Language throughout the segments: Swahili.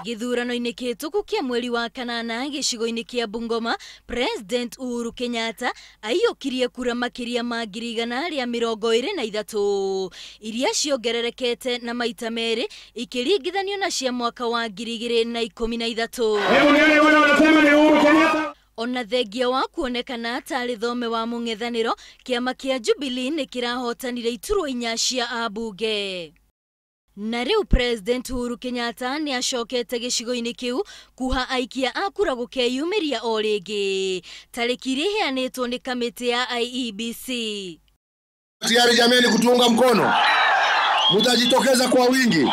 Githurano-inĩ kĩhĩtũku kĩa mweri wa kanana gĩcigo-inĩ kĩa Bungoma, President Uhuru Kenyatta aiyũkirie kura makĩria ma 123 iria ciongererekete na maita merĩ ikĩringithanio na cia mwaka wa 2013. Ona thengia wa kuonekana tarĩ thome wa mũng'ethanĩro, kĩama kĩa Jubilee nĩ kĩrahotanire iturwa 4 cia ambunge. Na rĩu President Uhuru Kenyatta nĩ acokete gĩcigo-inĩ kĩu kuha aikia a kura gũkeyumĩria o rĩngĩ. Tarĩki iria iheanĩtwo nĩ kamĩtĩ ya IEBC. Tayari jameni kutuunga mkono. Mutajitokeza kwa wingi.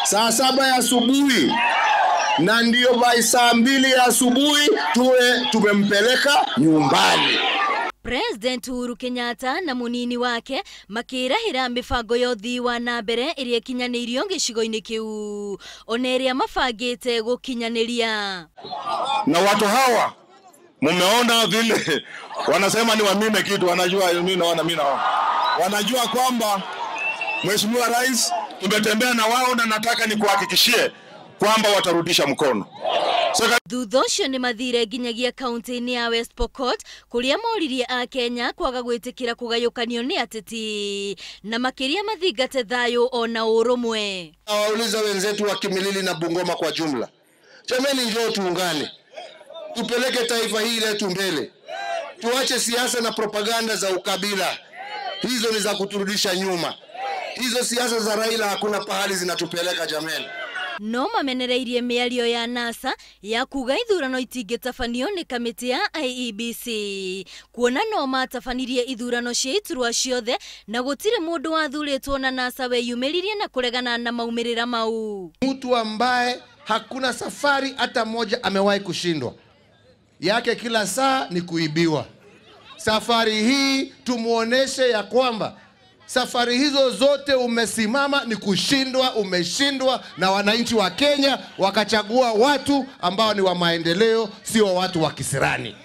Saa 7 ya asubuhi. Na ndio by saa 2 ya asubuhi tuwe tumempeleka nyumbani. President Uhuru Kenyatta na munini wake makĩrahĩra mĩbango ya ũthii wa na mbere ĩrĩa ĩkinyanĩirio gĩcigo-inĩ kĩu, ona ĩrĩa mabangĩte gũkinyanĩria. Na watu hawa mumeona vile wanasema ni wamime kitu, wanajua mimi naona wanajua kwamba Mheshimiwa Rais tumetembea na wao, na nataka nikuhakikishie kwamba watarudisha mkono. Thutha ũcio nĩ mathire nginyagia kaunti-inĩ ya West Pokot kũrĩa moririe a Kenya kwaga gwĩtĩkĩra kũgayũkanio nĩ ateti na makĩria mathingate thayũ ona ũrũmwe. Nawauliza wenzetu wa Kimilili na Bungoma kwa jumla, jameni, njoo tuungane, tupeleke taifa hili letu mbele, tuache siasa na propaganda za ukabila. Hizo ni za kuturudisha nyuma. Hizo siasa za Raila hakuna pahali zinatupeleka jameni. No mamenereirie mĩario ya NASA ya kuga ithurano itingĩtabanio nĩ kamĩtĩ ya IEBC, kuona no matabanirie ithurano cia iturwa ciothe na gũtirĩ mũndũ wathurĩtwo na NASA weyumĩririe na kũregana na maumĩrĩra mau. Mtu ambaye hakuna safari hata moja amewahi kushindwa, yake kila saa ni kuibiwa. Safari hii tumuoneshe ya kwamba safari hizo zote umesimama ni kushindwa, umeshindwa na wananchi wa Kenya wakachagua watu ambao ni wa maendeleo, sio watu wa kisirani.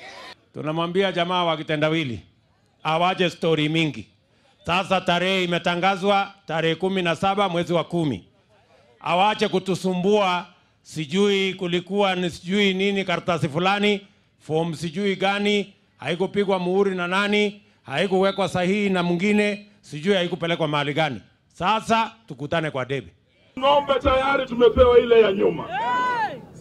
Tunamwambia jamaa wa kitendawili awaje story mingi. Sasa tarehe imetangazwa tarehe 17 mwezi wa 10. Awache kutusumbua, sijui kulikuwa ni sijui nini karatasi fulani, form sijui gani, haikupigwa muhuri na nani, haikuwekwa sahihi na mwingine, sijui haikupelekwa mahali gani. Sasa tukutane kwa debe. Ng'ombe tayari tumepewa ile ya nyuma.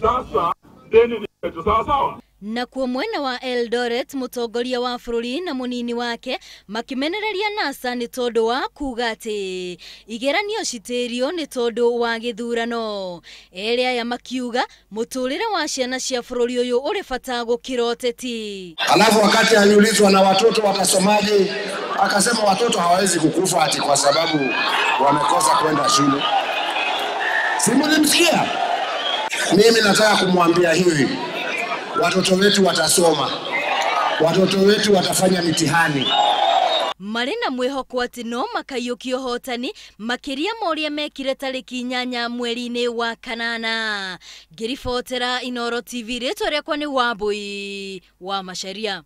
Sasa deni ni yetu, sawa sawa. Na kwa mwena wa Eldoret, mũtongoria wa bũrũri na mũnini wake makimenereria NASA nĩ tondũ wa kuga atĩ igeranio citĩrio nĩ tondũ wa gĩthurano. Erĩ aya makiuga mũtũrĩre wa ciana cia bũrũri ũyũ ũrĩ bata gũkĩra ũteti. Alafu wakati aliulizwa na watoto watasomaje, akasema watoto hawawezi kukufa ati kwa sababu wamekosa kwenda shule. Simulimsikia? Mimi nataka kumwambia hivi, watoto wetu watasoma, watoto wetu watafanya mitihani. Marĩ na mwĩhoko atĩ no makaiyũkia ũhotani makĩria moria mekire tarĩki 8 mweri-inĩ wa kanana. Ngĩribotera Inooro TV, rĩtwa rĩakwa nĩ Wambui wa Macharia.